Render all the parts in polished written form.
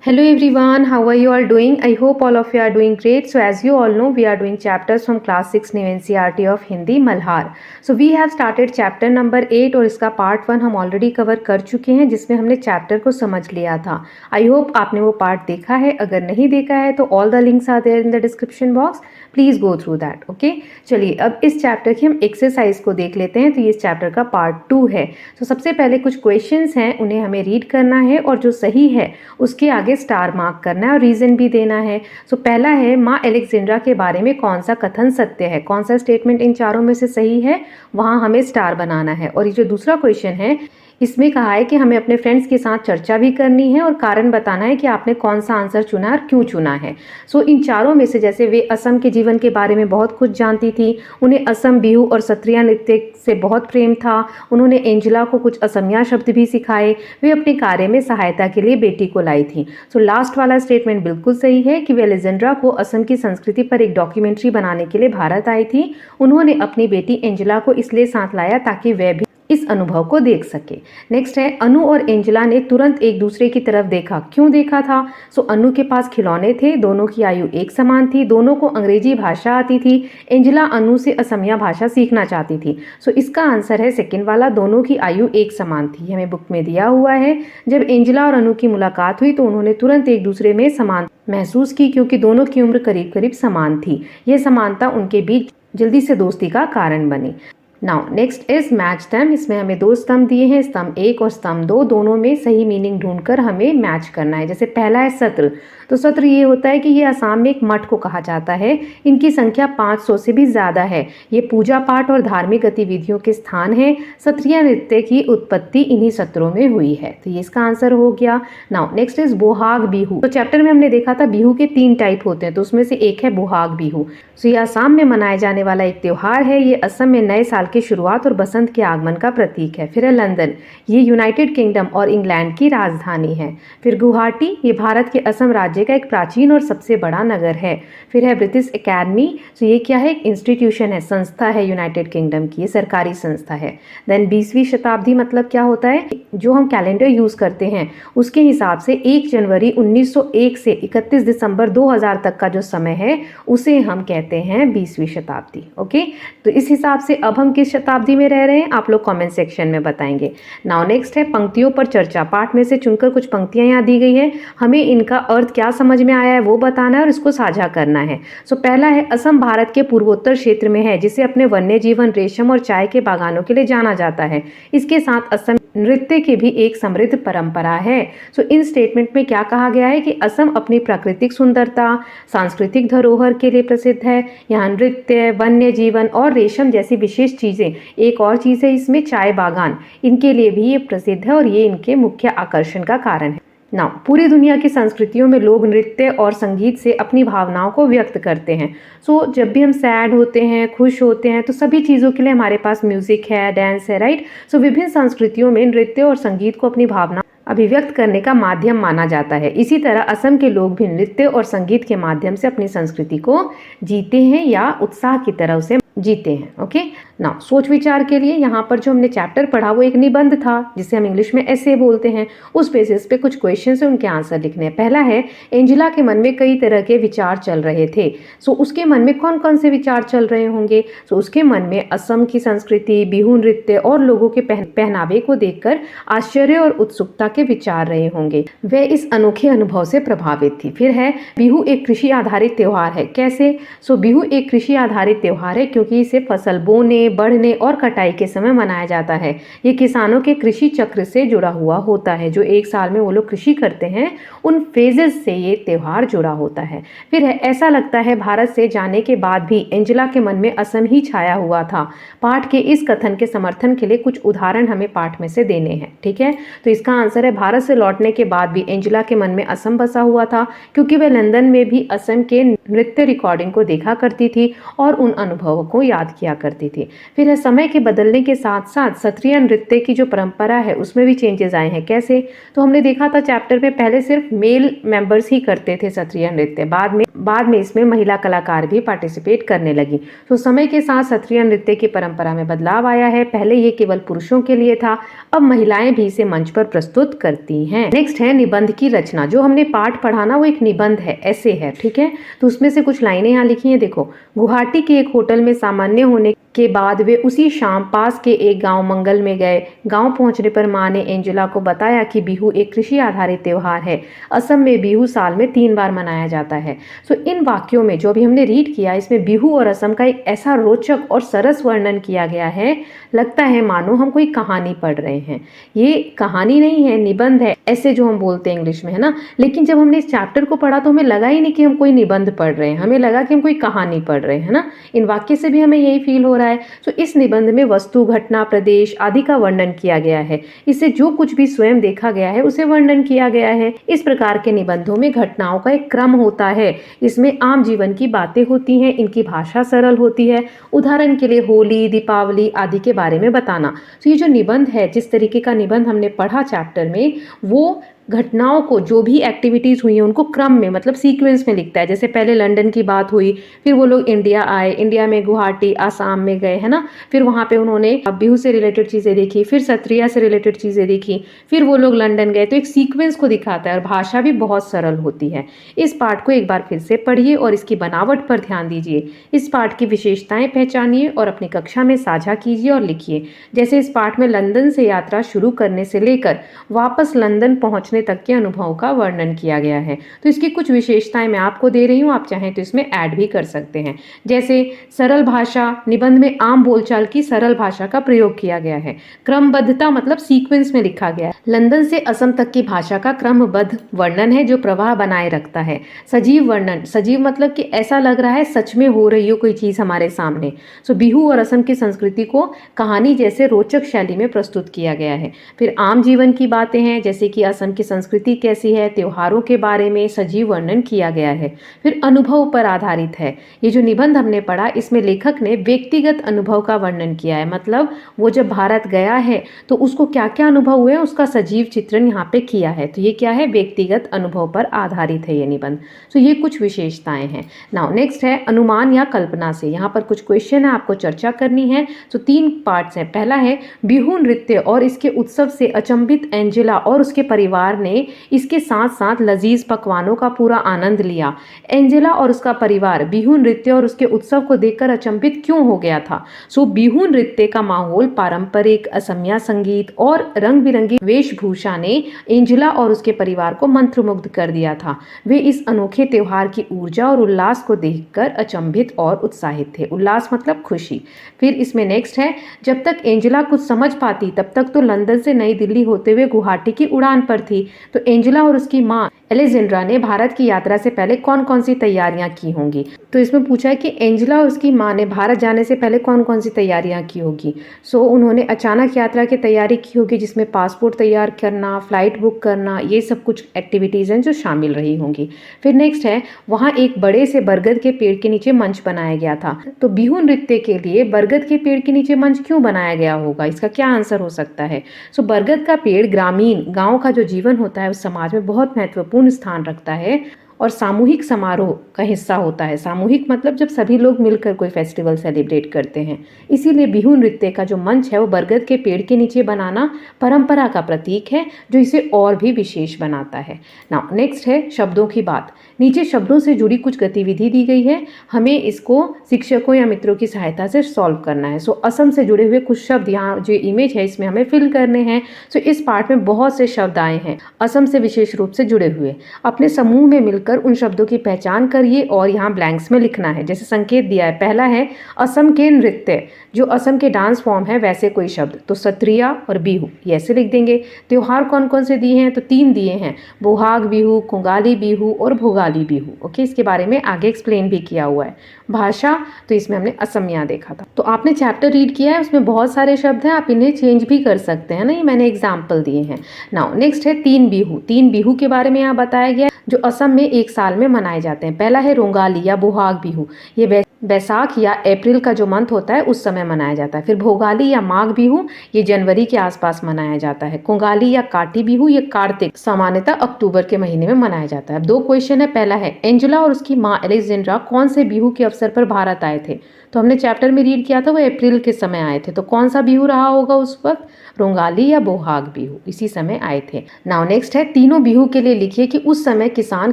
Hello everyone, how are you all doing? I hope all of you are doing great. So as you all know, we are doing chapters from class 6 new NCERT of Hindi Malhar. So we have started chapter number 8 और इसका part 1 हम already cover कर चुके हैं जिसमें हमने chapter को समझ लिया था. I hope आपने वो part देखा है. अगर नहीं देखा है तो all the links are there in the description box. Please go through that. Okay? चलिए अब इस chapter की हम exercise को देख लेते हैं. तो ये इस chapter का part 2 है. तो सबसे पहले कुछ questions हैं उन्हें हमें read करना है और जो सही है उसके आगे स्टार मार्क करना है और रीजन भी देना है. सो पहला है माँ एलेक्जेंड्रा के बारे में कौन सा कथन सत्य है, कौन सा स्टेटमेंट इन चारों में से सही है, वहां हमें स्टार बनाना है. और ये जो दूसरा क्वेश्चन है इसमें कहा है कि हमें अपने फ्रेंड्स के साथ चर्चा भी करनी है और कारण बताना है कि आपने कौन सा आंसर चुना और क्यों चुना है. सो इन चारों में से जैसे वे असम के जीवन के बारे में बहुत कुछ जानती थी, उन्हें असम बिहू और सत्रिया नृत्य से बहुत प्रेम था, उन्होंने एंजेला को कुछ असमिया शब्द भी सिखाए, वे अपने कार्य में सहायता के लिए बेटी को लाई थी. सो लास्ट वाला स्टेटमेंट बिल्कुल सही है कि वे एलेक्जेंड्रा को असम की संस्कृति पर एक डॉक्यूमेंट्री बनाने के लिए भारत आई थी. उन्होंने अपनी बेटी एंजेला को इसलिए साथ लाया ताकि वह भी इस अनुभव को देख सके. नेक्स्ट है अनु और एंजेला ने तुरंत एक दूसरे की तरफ देखा. क्यों देखा था? सो अनु के पास खिलौने थे, दोनों की आयु एक समान थी, दोनों को अंग्रेजी भाषा आती थी. एंजेला अनु से असमिया भाषा सीखना चाहती थी. सो इसका आंसर है सेकंड वाला, दोनों की आयु एक समान थी. हमें बुक में दिया हुआ है जब एंजेला और अनु की मुलाकात हुई तो उन्होंने तुरंत एक दूसरे में समान महसूस की क्योंकि दोनों की उम्र करीब करीब समान थी. यह समानता उनके बीच जल्दी से दोस्ती का कारण बनी. Now next is match them. इसमें हमें दो स्तंभ दिए हैं, स्तंभ 1 और स्तंभ 2. दोनों में सही मीनिंग ढूंढकर हमें मैच करना है. जैसे पहला है सत्र. तो सत्र ये होता है कि ये असम में एक मठ को कहा जाता है. इनकी संख्या 500 से भी ज़्यादा है. ये पूजा पाठ और धार्मिक गतिविधियों के स्थान है. सत्रिया नृत्य की उत्पत्ति इन्हीं सत्रों में हुई है. तो ये इसका आंसर हो गया. Now next is Bohag Bihu. तो चैप्टर में हमने देखा था बिहू के 3 टाइप होते हैं, तो उसमें से एक है बोहाग बिहू. तो ये असम में मनाया जाने वाला एक त्यौहार है. ये असम में नए साल की शुरुआत और बसंत के आगमन का प्रतीक है. फिर है लंदन. ये यूनाइटेड किंगडम और इंग्लैंड की राजधानी है. फिर गुवाहाटी, ये भारत के असम राज्य का एक प्राचीन और सबसे बड़ा नगर है. फिर है ब्रिटिश एकेडमी. तो ये क्या है? एक इंस्टीट्यूशन है, संस्था है यूनाइटेड किंगडम की, ये सरकारी संस्था है. देन 20वीं शताब्दी मतलब क्या होता है? जो हम कैलेंडर यूज करते हैं उसके हिसाब से 1 जनवरी 1901 से 31 दिसंबर 2000 तक का जो समय है उसे हम कहते हैं 20वीं शताब्दी. ओके, तो इस हिसाब से अब हम किस शताब्दी में रह रहे हैं आप लोग कमेंट सेक्शन में बताएंगे. नाउ नेक्स्ट है पंक्तियों पर चर्चा. पाठ में से चुनकर कुछ पंक्तियां यहाँ दी गई है, हमें इनका अर्थ क्या समझ में आया है वो बताना है और इसको साझा करना है. सो पहला है असम भारत के पूर्वोत्तर क्षेत्र में है जिसे अपने वन्य जीवन, रेशम और चाय के बागानों के लिए जाना जाता है. इसके साथ असम नृत्य की भी एक समृद्ध परंपरा है. सो इन स्टेटमेंट में क्या कहा गया है कि असम अपनी प्राकृतिक सुंदरता, सांस्कृतिक धरोहर के लिए प्रसिद्ध है. यहाँ नृत्य, वन्य जीवन और रेशम जैसी विशेष चीजें, एक और चीज है इसमें चाय बागान, इनके लिए भी ये प्रसिद्ध है और ये इनके मुख्य आकर्षण का कारण है. नाउ पूरी दुनिया की संस्कृतियों में लोग नृत्य और संगीत से अपनी भावनाओं को व्यक्त करते हैं. सो जब भी हम सैड होते हैं, खुश होते हैं, तो सभी चीज़ों के लिए हमारे पास म्यूजिक है, डांस है, राइट. सो विभिन्न संस्कृतियों में नृत्य और संगीत को अपनी भावना अभिव्यक्त करने का माध्यम माना जाता है. इसी तरह असम के लोग भी नृत्य और संगीत के माध्यम से अपनी संस्कृति को जीते हैं या उत्साह की तरह उसे जीते हैं. ओके, नाउ सोच विचार के लिए यहाँ पर जो हमने चैप्टर पढ़ा वो एक निबंध था जिसे हम इंग्लिश में ऐसे बोलते हैं. उस बेसिस पे कुछ क्वेश्चन है, उनके आंसर लिखने हैं. पहला है एंजेला के मन में कई तरह के विचार चल रहे थे. सो उसके मन में कौन कौन से विचार चल रहे होंगे? सो उसके मन में असम की संस्कृति, बिहू नृत्य और लोगों के पहनावे को देखकर आश्चर्य और उत्सुकता के विचार रहे होंगे. वे इस अनोखे अनुभव से प्रभावित थी. फिर है बिहू एक कृषि आधारित त्योहार है. कैसे? सो बिहू एक कृषि आधारित त्योहार है क्योंकि इसे फसल बोने, बढ़ने और कटाई के समय मनाया जाता है. ये किसानों के कृषि चक्र से जुड़ा हुआ होता है. जो एक साल में वो लोग कृषि करते हैं उन फेजेस से ये त्योहार जुड़ा होता है. फिर है ऐसा लगता है भारत से जाने के बाद भी एंजेला के मन में असम ही छाया हुआ था. पाठ के इस कथन के समर्थन के लिए कुछ उदाहरण हमें पाठ में से देने हैं. ठीक है, तो इसका आंसर है भारत से लौटने के बाद भी एंजेला के मन में असम बसा हुआ था क्योंकि वह लंदन में भी असम के नृत्य रिकॉर्डिंग को देखा करती थी और उन अनुभवों को याद किया करती थी. फिर है समय के बदलने के साथ साथ सत्रिया नृत्य की जो परंपरा है उसमें भी चेंजेस आए हैं. कैसे? तो हमने देखा था चैप्टर में पहले सिर्फ मेल मेंबर्स ही करते थे सत्रिया नृत्य, बाद में बाद में इसमें महिला कलाकार भी पार्टिसिपेट करने लगी। तो समय के साथ सत्रिया नृत्य की परंपरा में बदलाव आया है। पहले ये केवल पुरुषों के लिए था, अब महिलाएं भी इसे मंच पर प्रस्तुत करती हैं। नेक्स्ट है निबंध की रचना। जो हमने पाठ पढ़ा ना वो एक निबंध है, ऐसे है, ठीक है। तो उसमें से कुछ लाइनें यहाँ लिखी हैं, देखो। गुवाहाटी के एक होटल में सामान्य होने के बाद वे उसी शाम पास के एक गांव मंगल में गए। गांव पहुंचने पर मां ने एंजेला को बताया कि बिहू एक कृषि आधारित त्योहार है। असम में बिहू साल में 3 बार मनाया जाता है। सो इन वाक्यों में जो भी हमने रीड किया, इसमें बिहू और असम का एक ऐसा रोचक और सरस वर्णन किया गया है, लगता है मानो हम कोई कहानी पढ़ रहे हैं। ये कहानी नहीं है, निबंध है, ऐसे जो हम बोलते हैं इंग्लिश में, है ना। लेकिन जब हमने इस चैप्टर को पढ़ा तो हमें लगा ही नहीं कि हम कोई निबंध पढ़ रहे हैं, हमें लगा कि हम कोई कहानी पढ़ रहे हैं, है ना। इन वाक्य से भी हमें यही फील हो रहा है। तो इस निबंध में वस्तु, घटना, प्रदेश आदि का वर्णन किया गया है। इससे जो कुछ भी स्वयं देखा गया है उसे वर्णन किया गया है। इस प्रकार के निबंधों में घटनाओं का एक क्रम होता है। इसमें आम जीवन की बातें होती हैं, इनकी भाषा सरल होती है। उदाहरण के लिए होली, दीपावली आदि के बारे में बताना। तो ये जो निबंध है, जिस तरीके का निबंध हमने पढ़ा चैप्टर में, वो घटनाओं को, जो भी एक्टिविटीज़ हुई हैं उनको क्रम में, मतलब सीक्वेंस में लिखता है। जैसे पहले लंदन की बात हुई, फिर वो लोग इंडिया आए, इंडिया में गुवाहाटी, आसाम में गए, है ना। फिर वहाँ पे उन्होंने बिहू से रिलेटेड चीज़ें देखी, फिर सत्रिया से रिलेटेड चीज़ें देखी, फिर वो लोग लंदन गए। तो एक सीक्वेंस को दिखाता है और भाषा भी बहुत सरल होती है। इस पाठ को एक बार फिर से पढ़िए और इसकी बनावट पर ध्यान दीजिए। इस पाठ की विशेषताएं पहचानिए और अपनी कक्षा में साझा कीजिए और लिखिए। जैसे इस पाठ में लंदन से यात्रा शुरू करने से लेकर वापस लंदन पहुँचने तक के अनुभव का वर्णन किया गया है। तो इसकी कुछ विशेषताएं मैं आपको दे रही हूँ, आप चाहें तो इसमें ऐड भी कर सकते हैं। जैसे सरल भाषा, निबंध में आम बोलचाल की सरल भाषा का प्रयोग किया गया है। क्रमबद्धता मतलब सीक्वेंस में लिखा गया है। लंदन से असम तक की भाषा का क्रमबद्ध वर्णन है जो प्रवाह बनाए रखता है। सजीव वर्णन, सजीव मतलब कि ऐसा लग रहा है सच में हो रही हो कोई चीज हमारे सामने। सो बिहू और असम की संस्कृति को कहानी जैसे रोचक शैली में प्रस्तुत किया गया है। फिर आम जीवन की बातें हैं, जैसे कि असम की संस्कृति कैसी है, त्योहारों के बारे में सजीव वर्णन किया गया है। फिर अनुभव पर आधारित है। ये जो निबंध हमने पढ़ा, इसमें लेखक ने व्यक्तिगत अनुभव का वर्णन किया है। मतलब वो जब भारत गया है तो उसको क्या क्या अनुभव हुए, उसका सजीव चित्रण यहाँ पे किया है। तो ये क्या है, व्यक्तिगत अनुभव पर आधारित है ये निबंध। तो ये कुछ विशेषताएं हैं। नाउ नेक्स्ट है अनुमान या कल्पना से। यहाँ पर कुछ क्वेश्चन है, आपको चर्चा करनी है। तो 3 पार्ट्स हैं। पहला है बिहू नृत्य और इसके उत्सव से अचंभित एंजेला और उसके परिवार ने इसके साथ साथ लजीज पकवानों का पूरा आनंद लिया। एंजेला और उसका परिवार बिहू नृत्य और उसके उत्सव को देखकर अचंभित क्यों हो गया था। सो बिहू नृत्य का माहौल, पारंपरिक असमिया संगीत और रंग बिरंगी वेशभूषा ने एंजेला और उसके परिवार को मंत्रमुग्ध कर दिया था। वे इस अनोखे त्योहार की ऊर्जा और उल्लास को देखकर अचंभित और उत्साहित थे। उल्लास मतलब खुशी। फिर इसमें नेक्स्ट है, जब तक एंजेला कुछ समझ पाती तब तक तो लंदन से नई दिल्ली होते हुए गुवाहाटी की उड़ान पर थी। तो एंजेला और उसकी माँ एलेजेंड्रा ने भारत की यात्रा से पहले कौन कौन सी तैयारियां की होंगी। तो इसमें पूछा है कि एंजेला और उसकी माँ ने भारत जाने से पहले कौन कौन सी तैयारियां की होगी। सो उन्होंने अचानक यात्रा की तैयारी की होगी, जिसमें पासपोर्ट तैयार करना, फ्लाइट बुक करना, ये सब कुछ एक्टिविटीज़ हैं जो शामिल रही होंगी। फिर नेक्स्ट है, वहाँ एक बड़े से बरगद के पेड़ के नीचे मंच बनाया गया था। तो बिहू नृत्य के लिए बरगद के पेड़ के नीचे मंच क्यों बनाया गया होगा, इसका क्या आंसर हो सकता है। सो बरगद का पेड़ ग्रामीण गाँव का जो जीवन होता है उस समाज में बहुत महत्वपूर्ण स्थान रखता है और सामूहिक समारोह का हिस्सा होता है। सामूहिक मतलब जब सभी लोग मिलकर कोई फेस्टिवल सेलिब्रेट करते हैं। इसीलिए बिहू नृत्य का जो मंच है वो बरगद के पेड़ के नीचे बनाना परंपरा का प्रतीक है, जो इसे और भी विशेष बनाता है। नाउ नेक्स्ट है शब्दों की बात। नीचे शब्दों से जुड़ी कुछ गतिविधि दी गई है, हमें इसको शिक्षकों या मित्रों की सहायता से सॉल्व करना है। सो असम से जुड़े हुए कुछ शब्द, यहाँ जो इमेज है इसमें हमें फिल करने हैं। सो इस पार्ट में बहुत से शब्द आए हैं असम से विशेष रूप से जुड़े हुए। अपने समूह में मिलकर उन शब्दों की पहचान करिए और यहाँ ब्लैंक्स में लिखना है। जैसे संकेत दिया है, पहला है असम के नृत्य, जो असम के डांस फॉर्म है वैसे कोई शब्द, तो सत्रिया और बिहू ये ऐसे लिख देंगे। त्योहार कौन कौन से दिए हैं, तो 3 दिए हैं, बोहाग बिहू, कोंगाली बिहू और भोगाली बिहू। ओके, इसके बारे में आगे एक्सप्लेन भी किया हुआ है। भाषा, तो इसमें हमने असमिया देखा था। तो आपने चैप्टर रीड किया है, उसमें बहुत सारे शब्द हैं, आप इन्हें चेंज भी कर सकते हैं ना, ये मैंने एग्जाम्पल दिए हैं। नाउ नेक्स्ट है 3 बिहू। 3 बिहू के बारे में यहाँ बताया गया है, जो असम में एक साल में मनाए जाते हैं। पहला है रोंगाली या बोहाग बिहू, ये बैसाख या अप्रैल का जो मंथ होता है उस समय मनाया जाता है। फिर भोगाली या माघ बिहू, ये जनवरी के आसपास मनाया जाता है। कोंगाली या काटी बिहू, ये कार्तिक सामान्यतः अक्टूबर के महीने में मनाया जाता है। अब 2 क्वेश्चन है। पहला है एंजेला और उसकी माँ अलेक्जेंड्रा कौन से बिहू के अवसर पर भारत आए थे? तो हमने चैप्टर में रीड किया था वो अप्रैल के समय आए थे, तो कौन सा बिहू रहा होगा उस वक्त? रोंगाली या बोहाग बिहू, इसी समय आए थे। नाउ नेक्स्ट है तीनों बिहू के लिए लिखिए कि उस समय किसान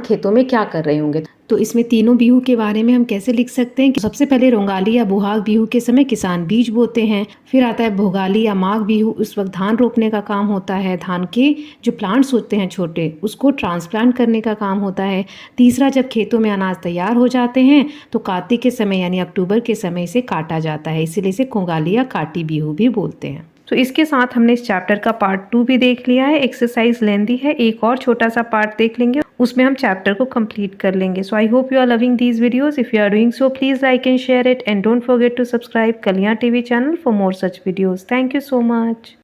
खेतों में क्या कर रहे होंगे। तो इसमें तीनों बिहू के बारे में हम कैसे लिख सकते हैं कि सबसे पहले रोंगाली या बोहाग बिहू के समय किसान बीज बोते हैं। फिर आता है भोगाली या माघ बिहू, उस वक्त धान रोपने का काम होता है। धान के जो प्लांट्स होते हैं छोटे, उसको ट्रांसप्लांट करने का काम होता है। तीसरा, जब खेतों में अनाज तैयार हो जाते हैं तो कार्तिक के समय यानी अक्टूबर के समय इसे काटा जाता है, इसीलिए इसे कोंगाली या काटी बिहू भी बोलते हैं। तो इसके साथ हमने इस चैप्टर का पार्ट 2 भी देख लिया है। एक्सरसाइज लेंदी है, एक और छोटा सा पार्ट देख लेंगे, उसमें हम चैप्टर को कंप्लीट कर लेंगे। So I hope you are loving these videos. If you are doing so please like and share it and don't forget to subscribe Kaliyan TV channel for more such videos. Thank you so much.